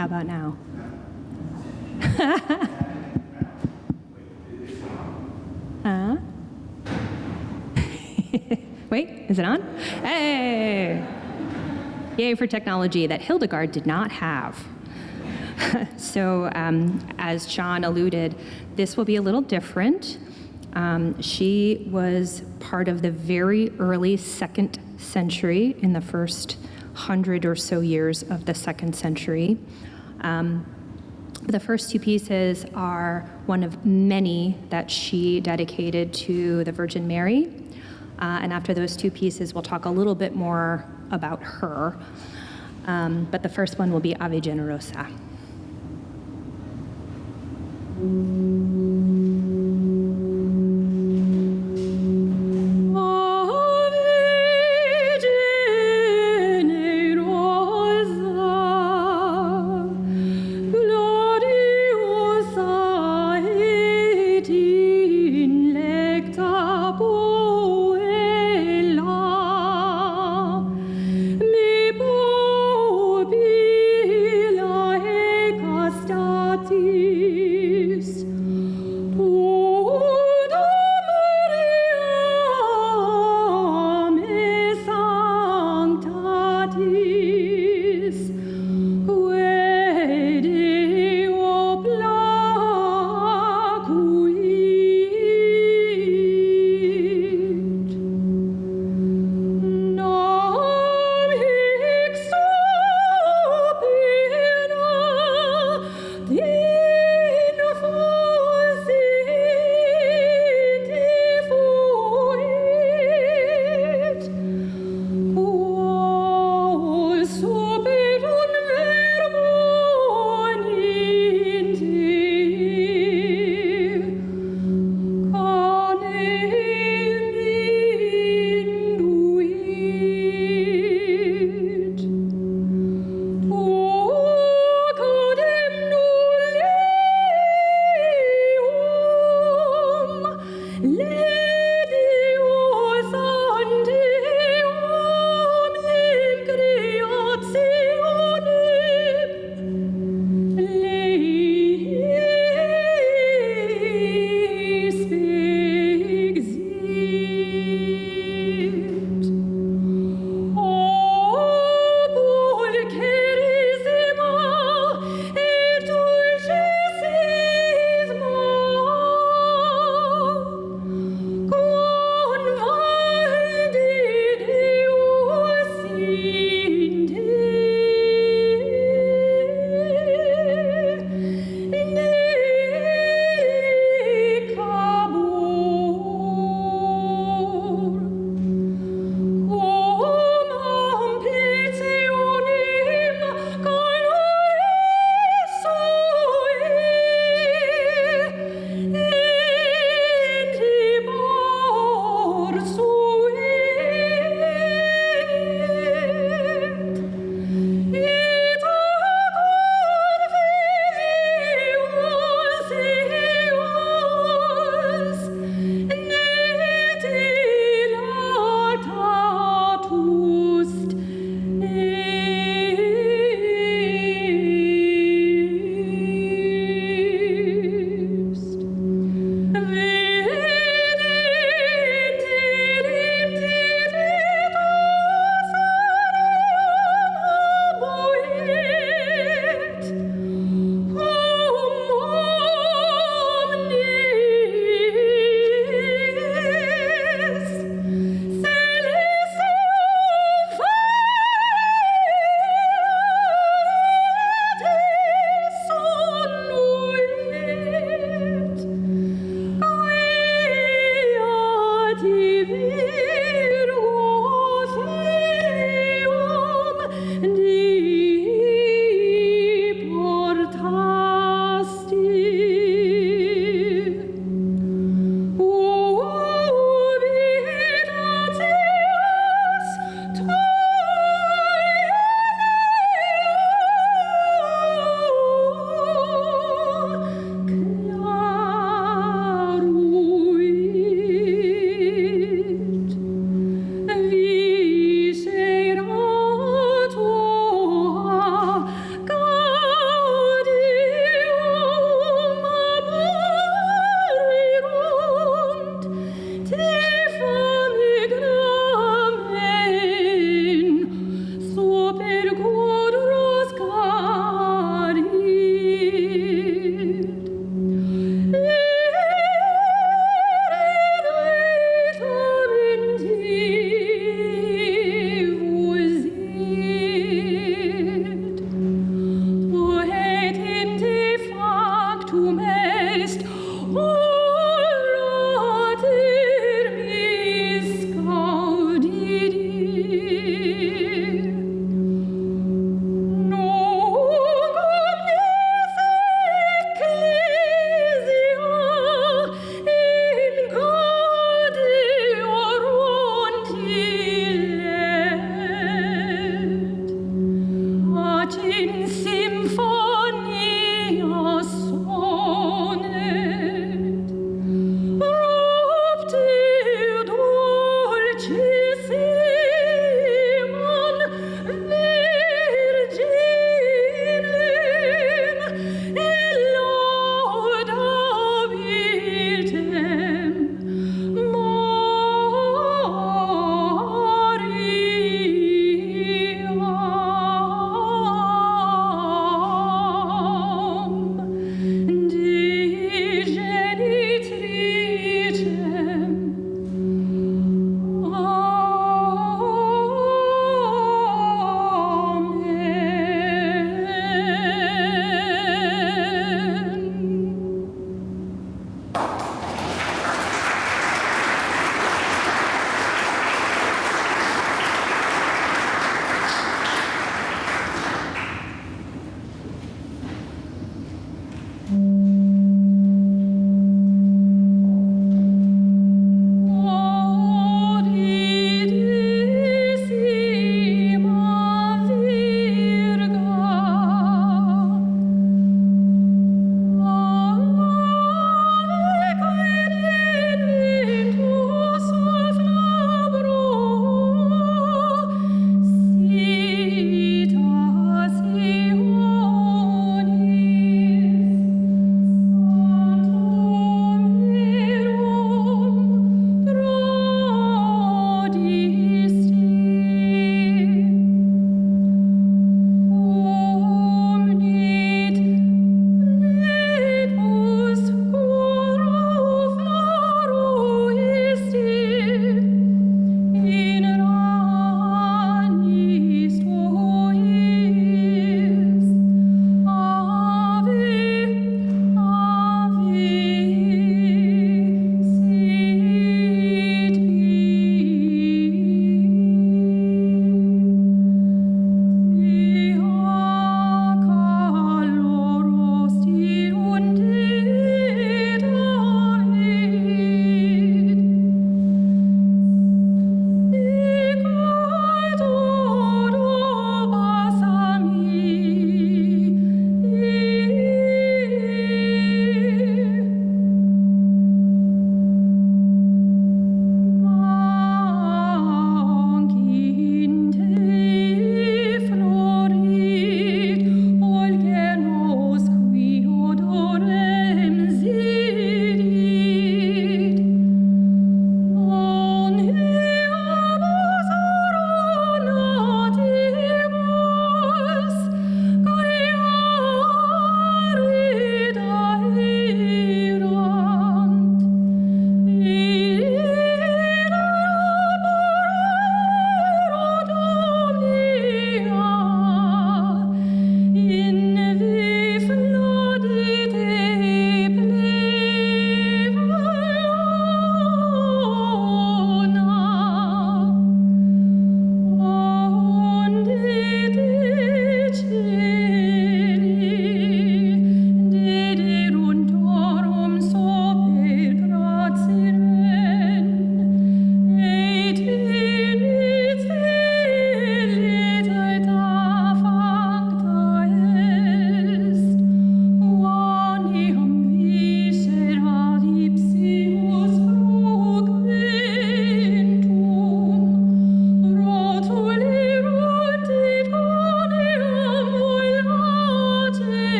How about now? Wait, is it on? Hey! Yay for technology that Hildegard did not have. So as Sean alluded, this will be a little different. She was part of the very early 2nd century, in the first 100 or so years of the 2nd century. The first 2 pieces are one of many that she dedicated to the Virgin Mary. And after those 2 pieces, we'll talk a little bit more about her. But the first one will be Ave Generosa. Sing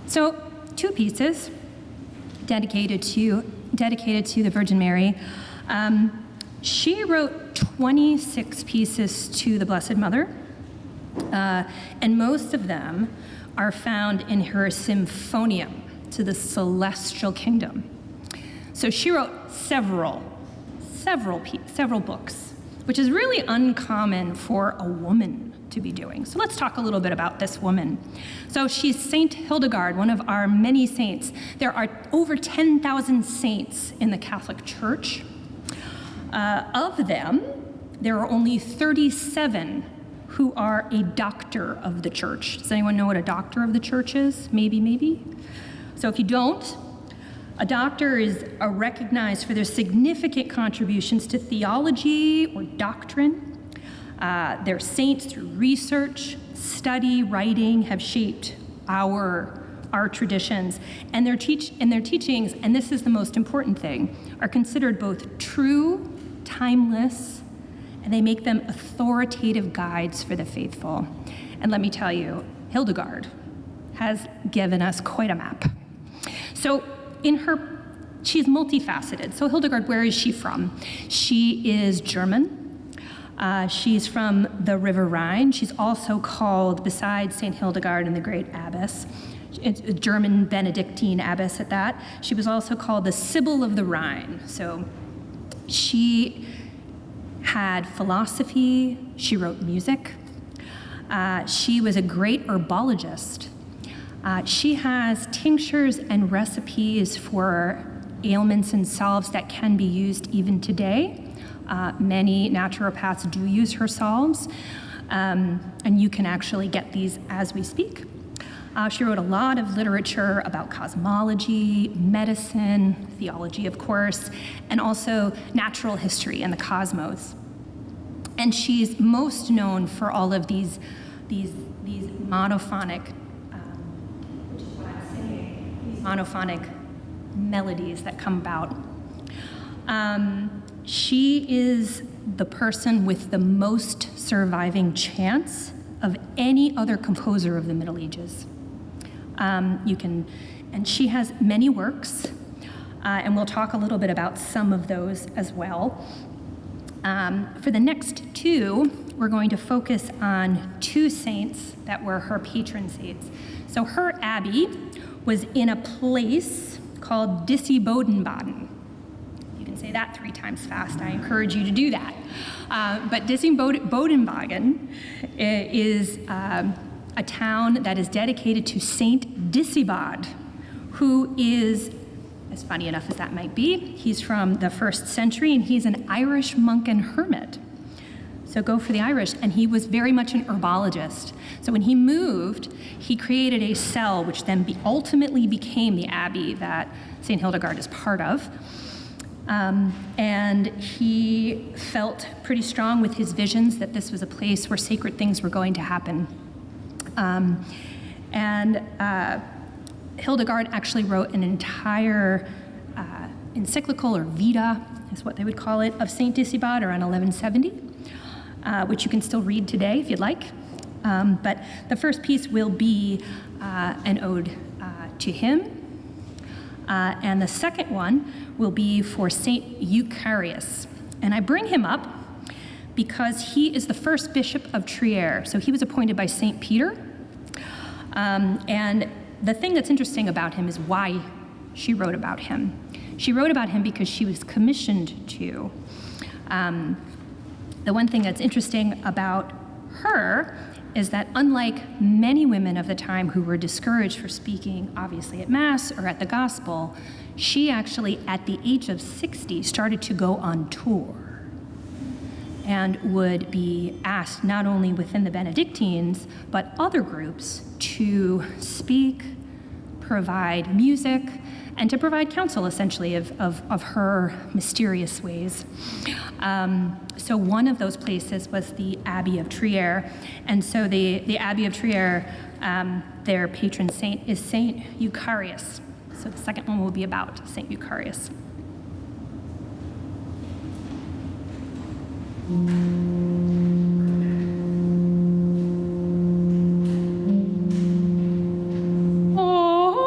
So 2 pieces dedicated to the Virgin Mary. She wrote 26 pieces to the Blessed Mother, and most of them are found in her Symphonium to the Celestial Kingdom. So she wrote several books, which is really uncommon for a woman to be doing. So let's talk a little bit about this woman. So she's Saint Hildegard, one of our many saints. There are over 10,000 saints in the Catholic Church. Of them, there are only 37 who are a doctor of the Church. Does anyone know what a doctor of the Church is? Maybe. So if you don't, a doctor is recognized for their significant contributions to theology or doctrine. They're saints through research, study, writing, have shaped our traditions, and their teachings, and this is the most important thing, are considered both true, timeless, and they make them authoritative guides for the faithful. And let me tell you, Hildegard has given us quite a map. So she's multifaceted. So Hildegard, where is she from? She is German. She's from the River Rhine. She's also called, besides St. Hildegard and the great abbess, a German Benedictine abbess at that, she was also called the Sibyl of the Rhine. So she had philosophy, she wrote music. She was a great herbologist. She has tinctures and recipes for ailments and salves that can be used even today. Many naturopaths do use her salves, and you can actually get these as we speak. She wrote a lot of literature about cosmology, medicine, theology, of course, and also natural history and the cosmos. And she's most known for all of these monophonic, which is what I'm saying, these monophonic melodies that come about. She is the person with the most surviving chants of any other composer of the Middle Ages. And she has many works, and we'll talk a little bit about some of those as well. For the next 2, we're going to focus on 2 saints that were her patron saints. So her abbey was in a place called Dissy-Bodenbaden. You can say that 3 times fast. I encourage you to do that. But Dissy-Bodenbaden is a town that is dedicated to Saint Disibod, who is, as funny enough as that might be, he's from the 1st century, and he's an Irish monk and hermit. So go for the Irish, and he was very much an herbologist. So when he moved, he created a cell, which then ultimately became the abbey that St. Hildegard is part of. And he felt pretty strong with his visions that this was a place where sacred things were going to happen. Hildegard actually wrote an entire encyclical, or vita is what they would call it, of St. Disibod around 1170, which you can still read today if you'd like. But the first piece will be an ode to him. And the second one will be for St. Eucharius. And I bring him up because he is the first bishop of Trier. So he was appointed by St. Peter. And the thing that's interesting about him is why she wrote about him. She wrote about him because she was commissioned to. The one thing that's interesting about her is that unlike many women of the time who were discouraged for speaking, obviously at Mass or at the Gospel, she actually, at the age of 60, started to go on tour and would be asked not only within the Benedictines, but other groups to speak, provide music, and to provide counsel, essentially, of her mysterious ways. So one of those places was the Abbey of Trier. And so the Abbey of Trier, their patron saint is Saint Eucharius. So the second one will be about Saint Eucharius. Oh.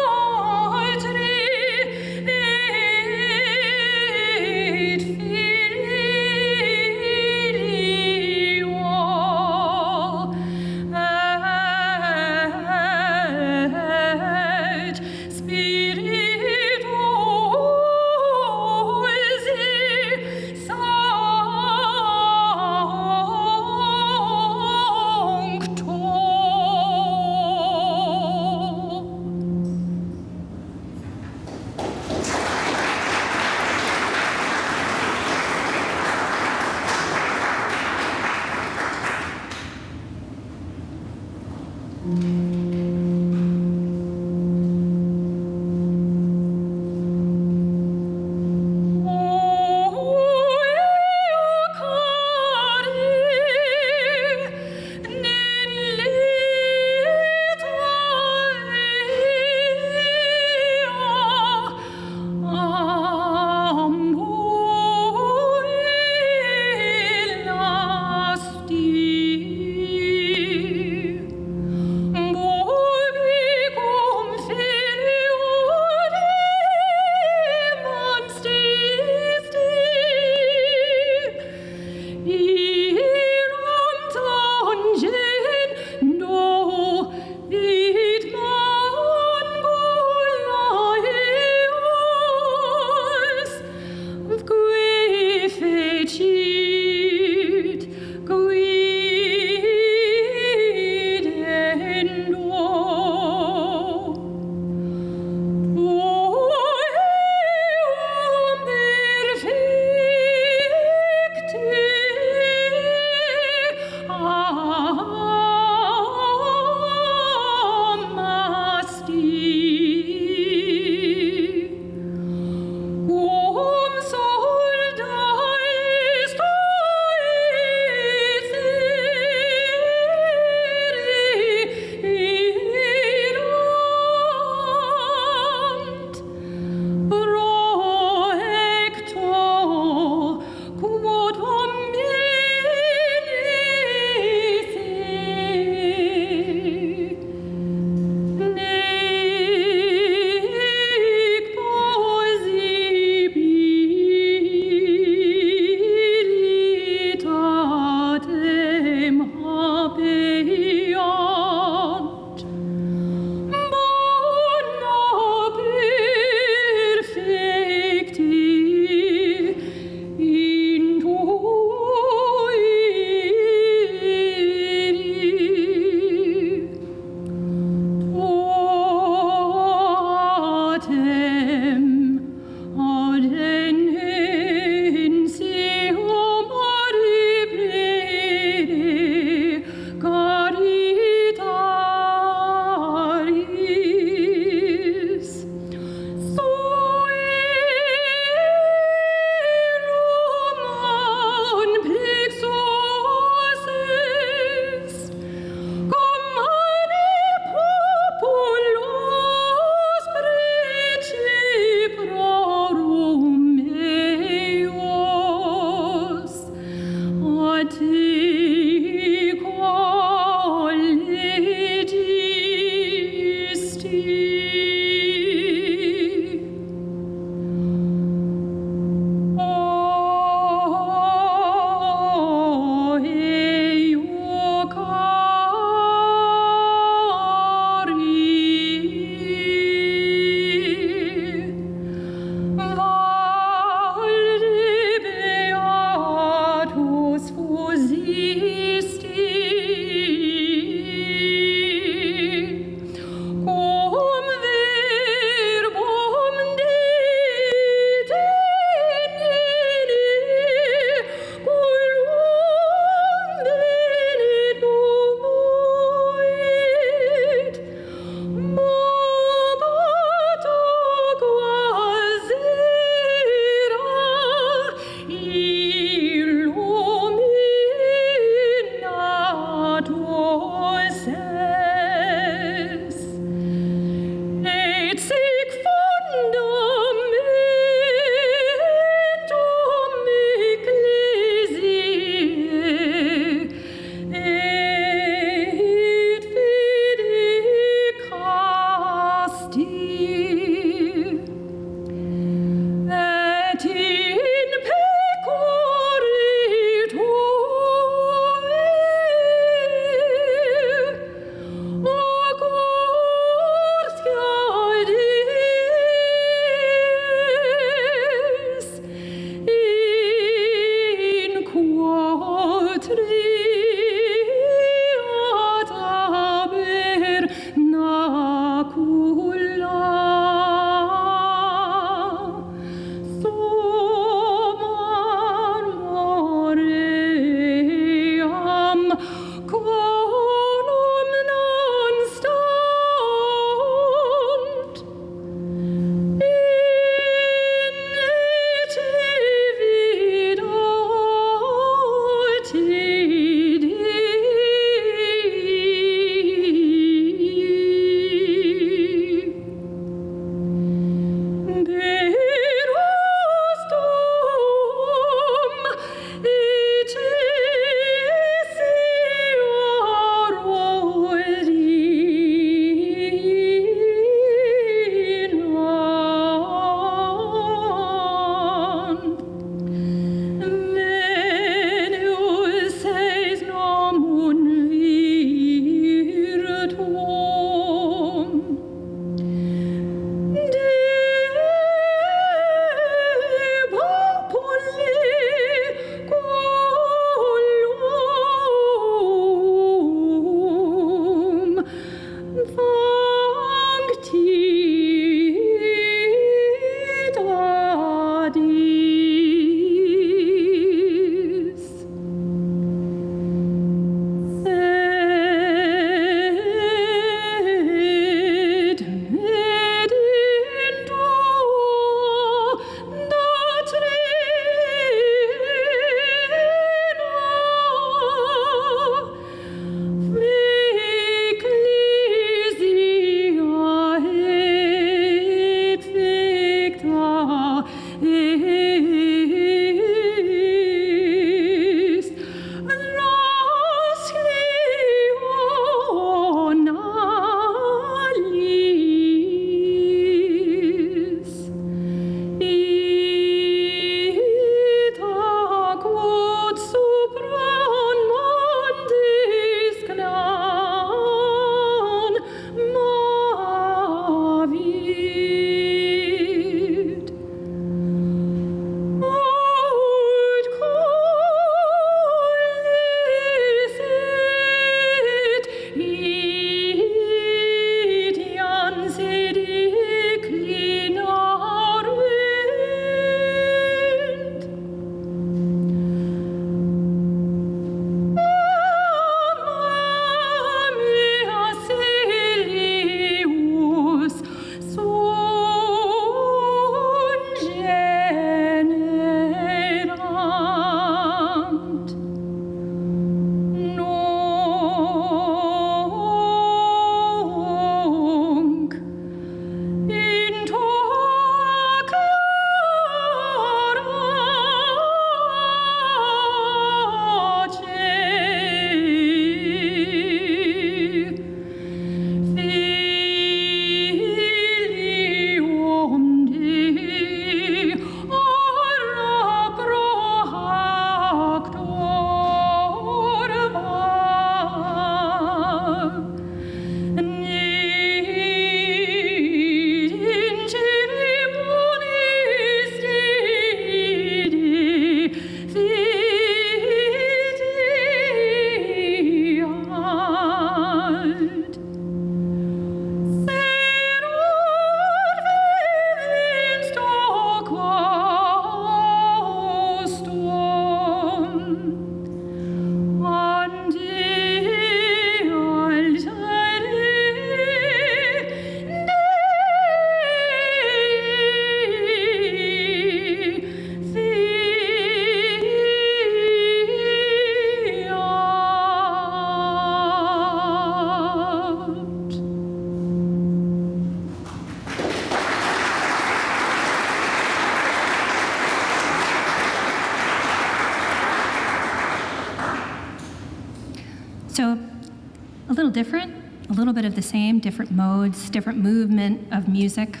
different, a little bit of the same, different modes, different movement of music.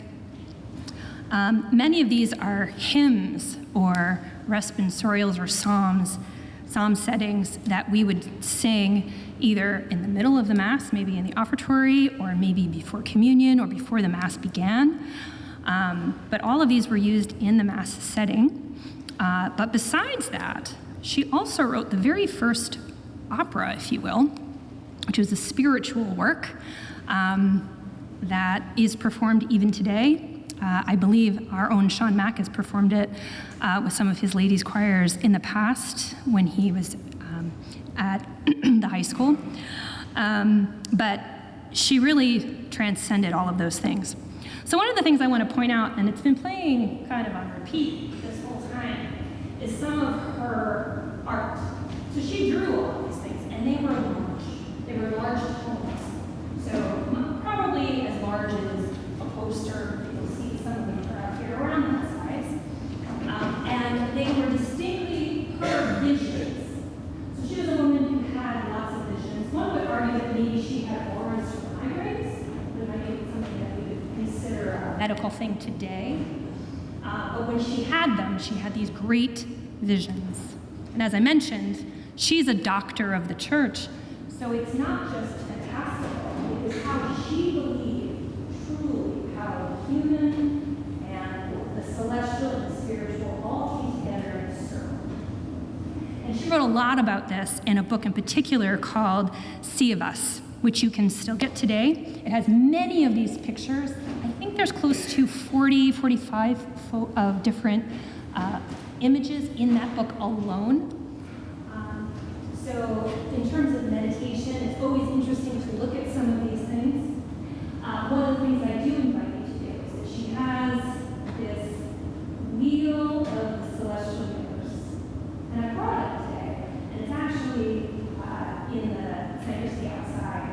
Many of these are hymns or responsorials or psalm settings that we would sing either in the middle of the Mass, maybe in the offertory, or maybe before communion or before the Mass began. But all of these were used in the Mass setting. But besides that, she also wrote the very first opera, if you will, which was a spiritual work that is performed even today. I believe our own Sean Mack has performed it with some of his ladies' choirs in the past when he was at the high school. But she really transcended all of those things. So one of the things I want to point out, and it's been playing kind of on repeat this whole time, is some of her art. So she drew all of these things, and they were large. They were large tomes. So probably as large as a poster. You'll see some of them are out here around that size. And they were distinctly her visions. So she was a woman who had lots of visions. One would argue that maybe she had auras or migraines. That might be something that we would consider a medical thing today. But when she had them, she had these great visions. And as I mentioned, she's a doctor of the church. So it's not just fantastical, it is how she believed truly how human and the celestial and the spiritual all came together in a circle. And she wrote a lot about this in a book in particular called Sea of Us, which you can still get today. It has many of these pictures. I think there's close to 45 of different images in that book alone. So in terms of meditation, it's always interesting to look at some of these things. One of the things I do invite you to do is that she has this wheel of the celestial universe. And I brought it today, and it's actually in the sacristy outside.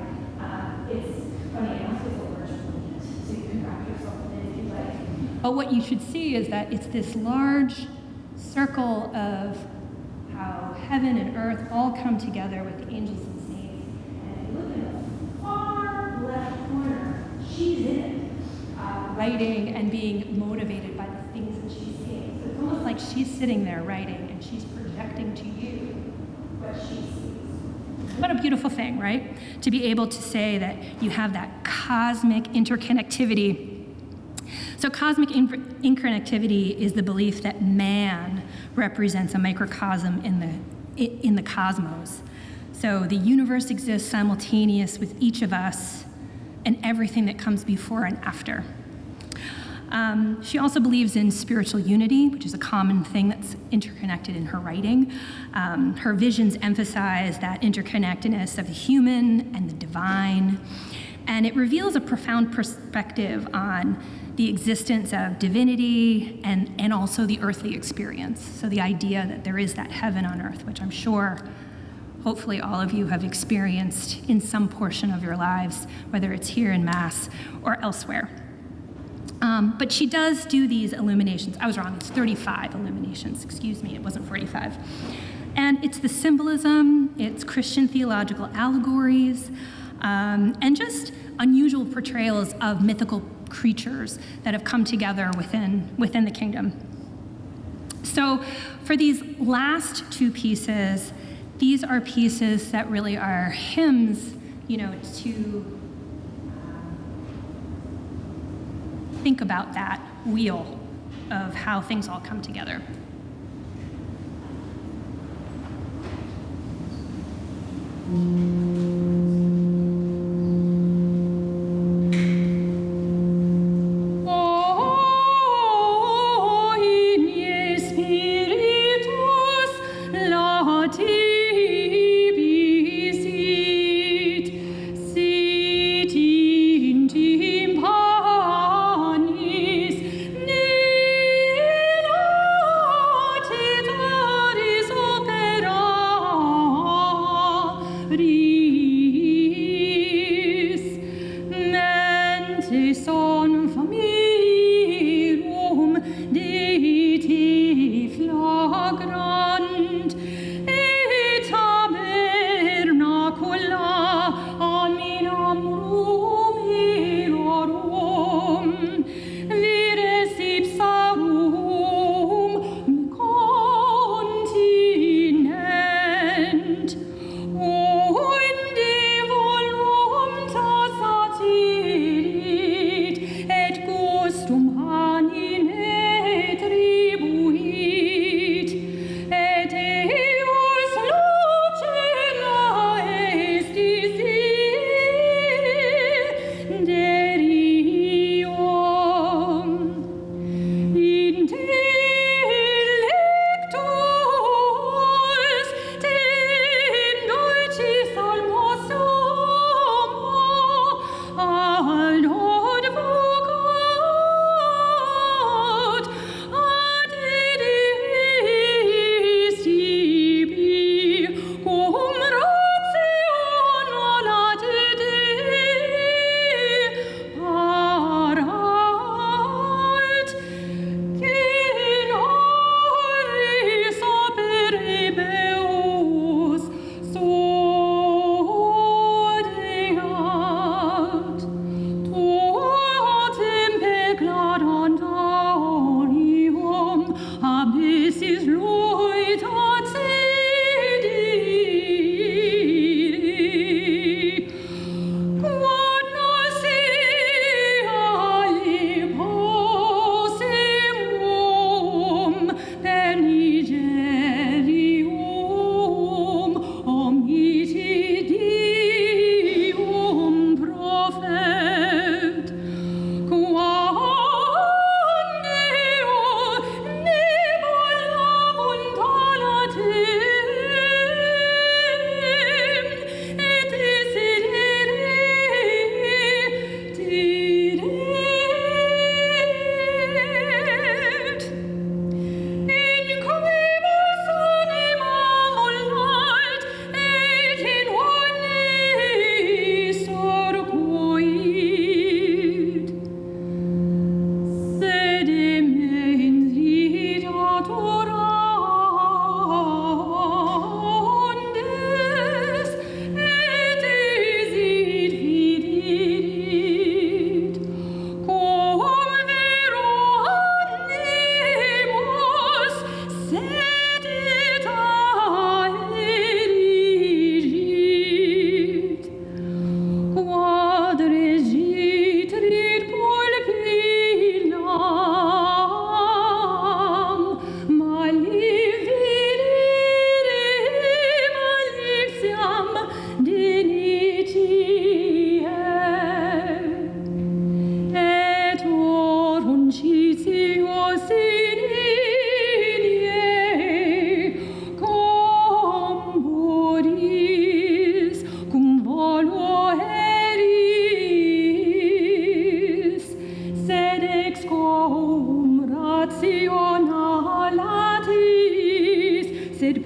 It's funny enough, it's over so you can wrap yourself in it if you like. But what you should see is that it's this large circle of how heaven and earth all come together with the angels and saints. And if you look in the far left corner, she's in it, writing and being motivated by the things that she's seeing. So it's almost like she's sitting there writing and she's projecting to you what she sees. What a beautiful thing, right? To be able to say that you have that cosmic interconnectivity. So cosmic interconnectivity is the belief that man represents a microcosm in the cosmos. So the universe exists simultaneous with each of us and everything that comes before and after. She also believes in spiritual unity, which is a common thing that's interconnected in her writing. Her visions emphasize that interconnectedness of the human and the divine, and it reveals a profound perspective on the existence of divinity and also the earthly experience. So the idea that there is that heaven on earth, which I'm sure, hopefully all of you have experienced in some portion of your lives, whether it's here in Mass or elsewhere. But she does do these illuminations. I was wrong, it's 35 illuminations, excuse me, it wasn't 45. And it's the symbolism, it's Christian theological allegories, and just unusual portrayals of mythical creatures that have come together within the kingdom. So for these last two pieces, these are pieces that really are hymns, to think about that wheel of how things all come together. Amen.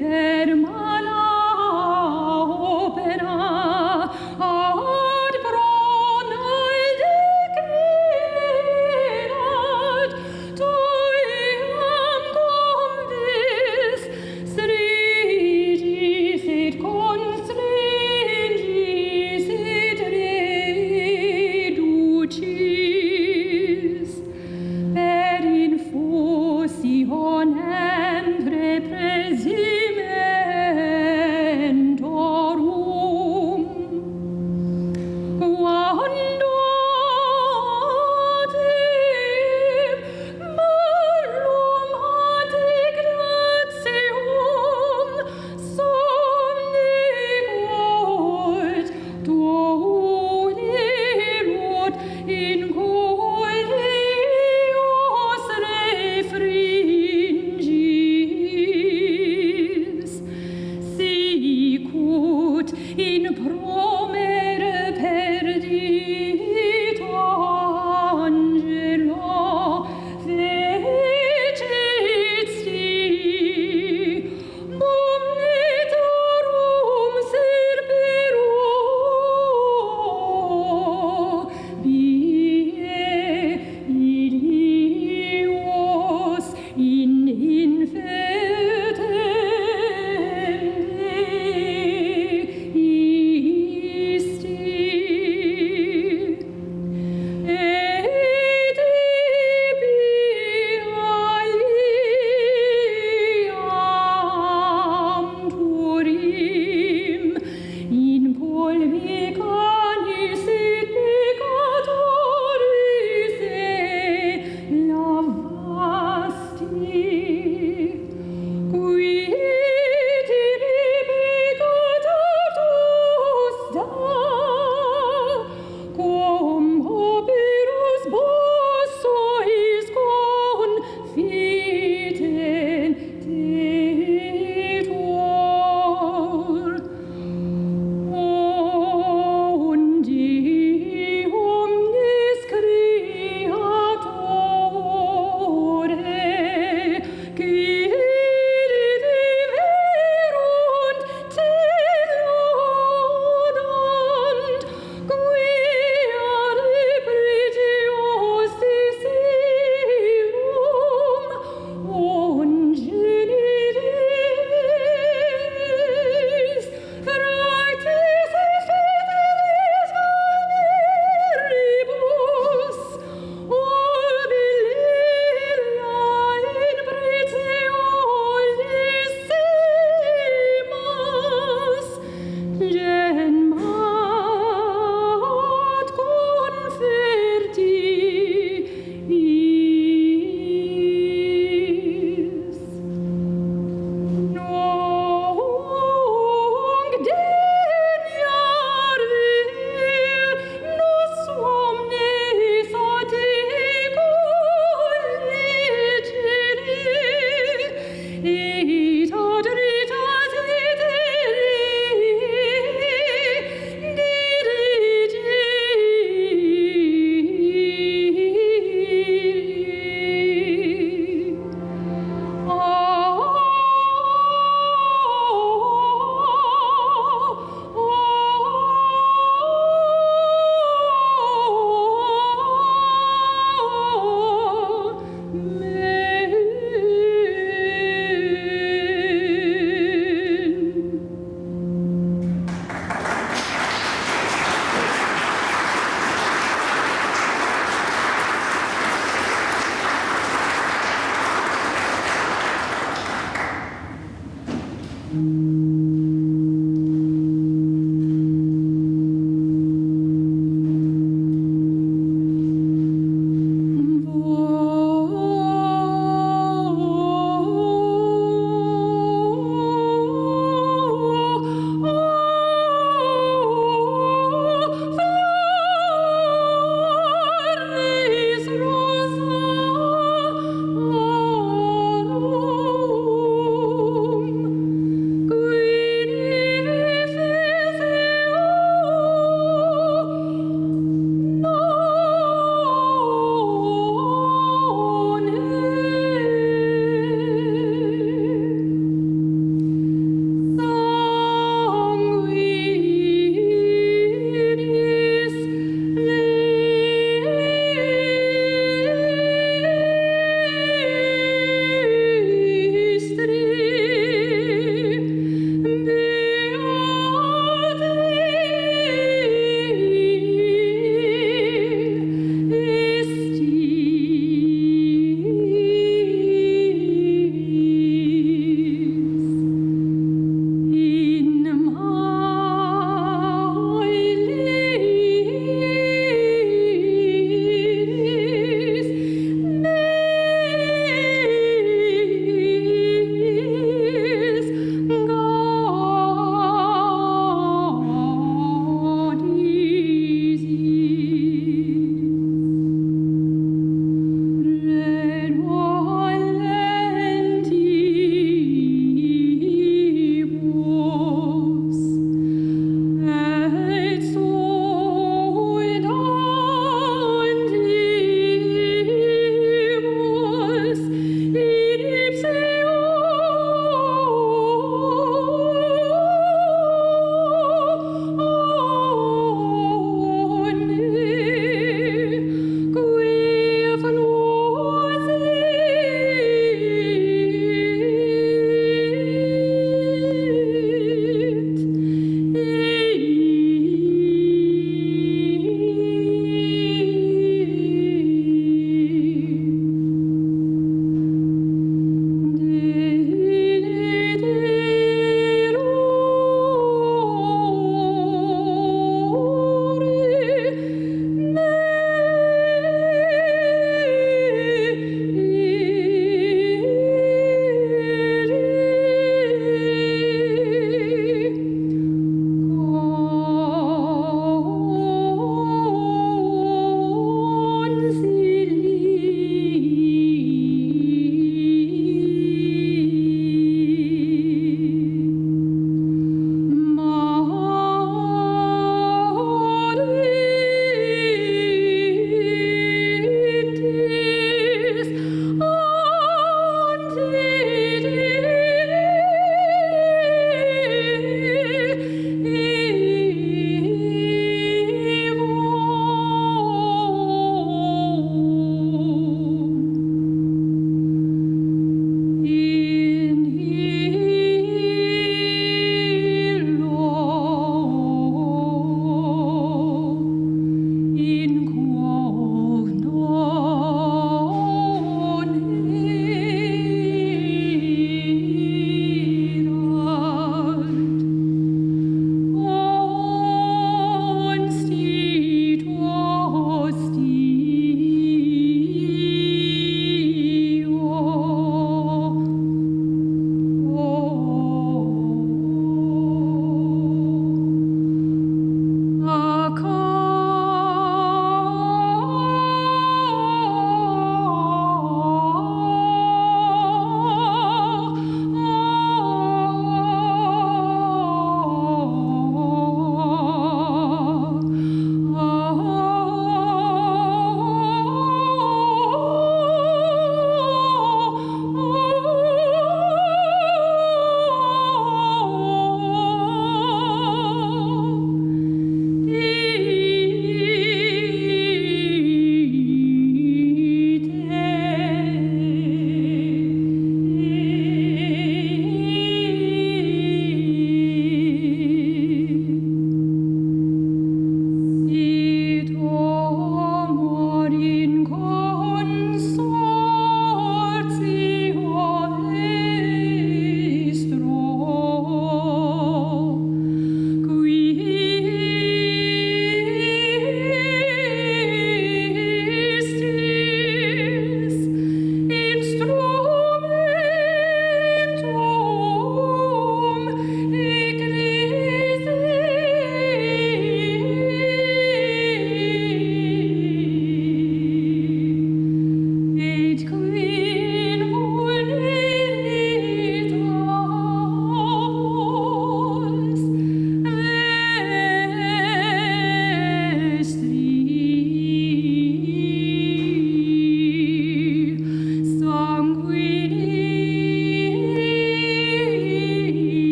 Be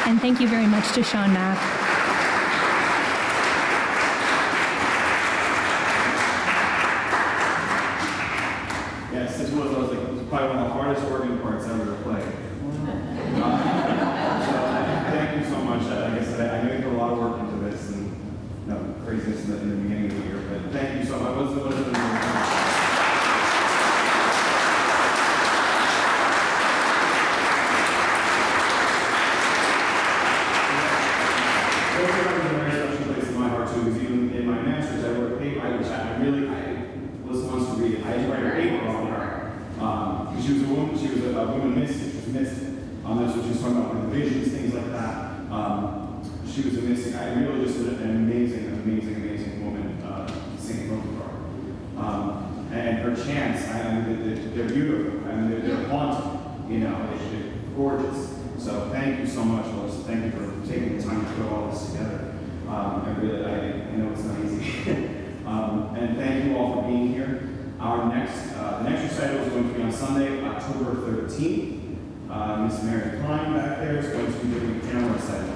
And thank you very much to Sean Mack. Yes, this was probably one of the hardest organ parts ever to play. So thank you so much. Like I said, I know you put a lot of work into this and craziness in the beginning of the year, but thank you so much. What is the a woman mystic, she was mystic. That's what she was talking about, with visions, things like that. She was a mystic. I really just an amazing woman, St. Hildegard. And her chants, they're beautiful. They're haunting, they're gorgeous. So thank you so much, Melissa. Thank you for taking the time to put all this together. I know it's not easy. And thank you all for being here. Our next, the next recital is going to be on Sunday, October 13th. Miss Mary Klein back there is going to be doing a piano recital.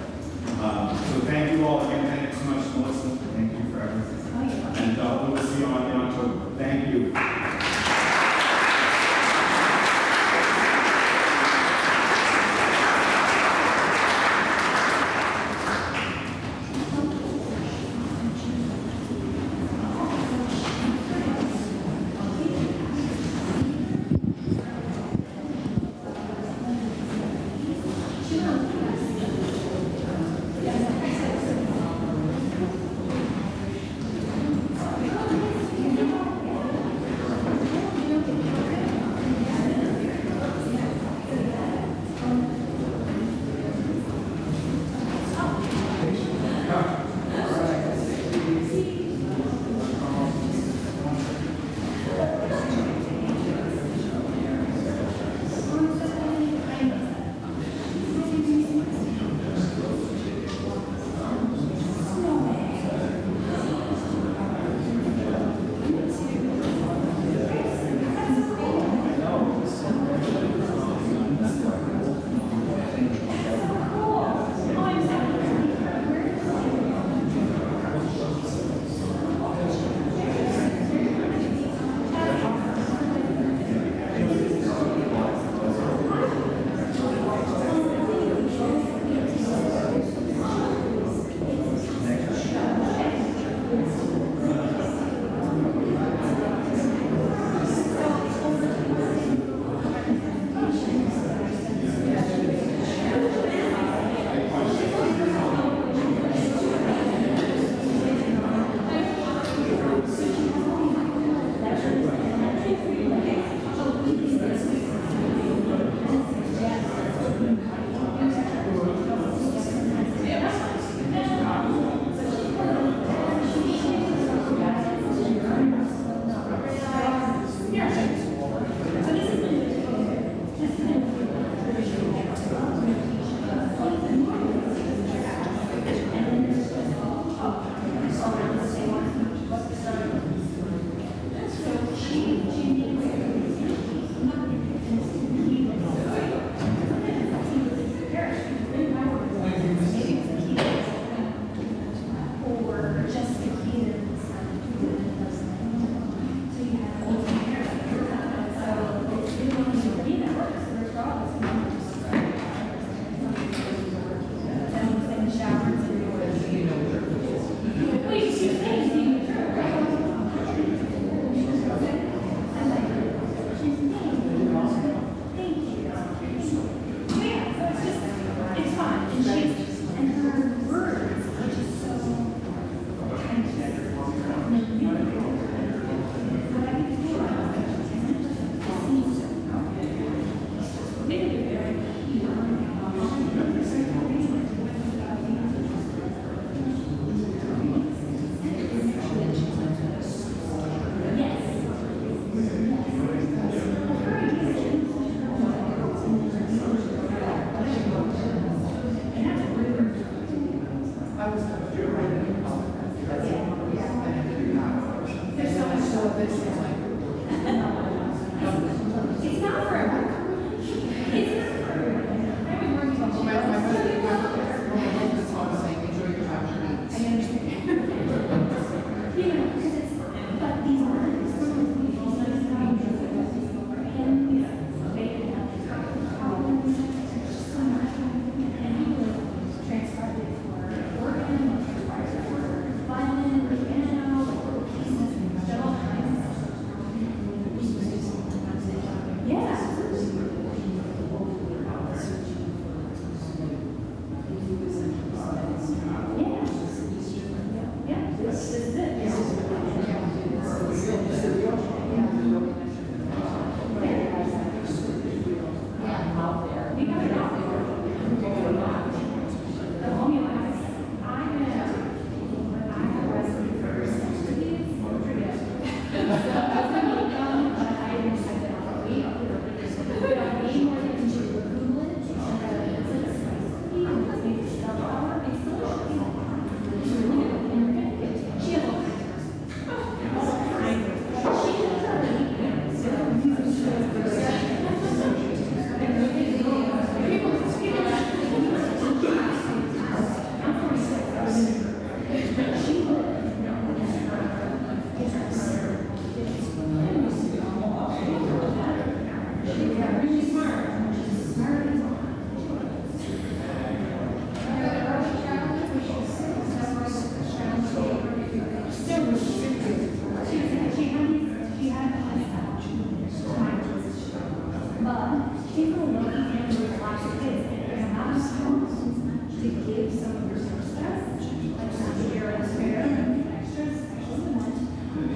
So thank you all again. Thank you so much, Melissa.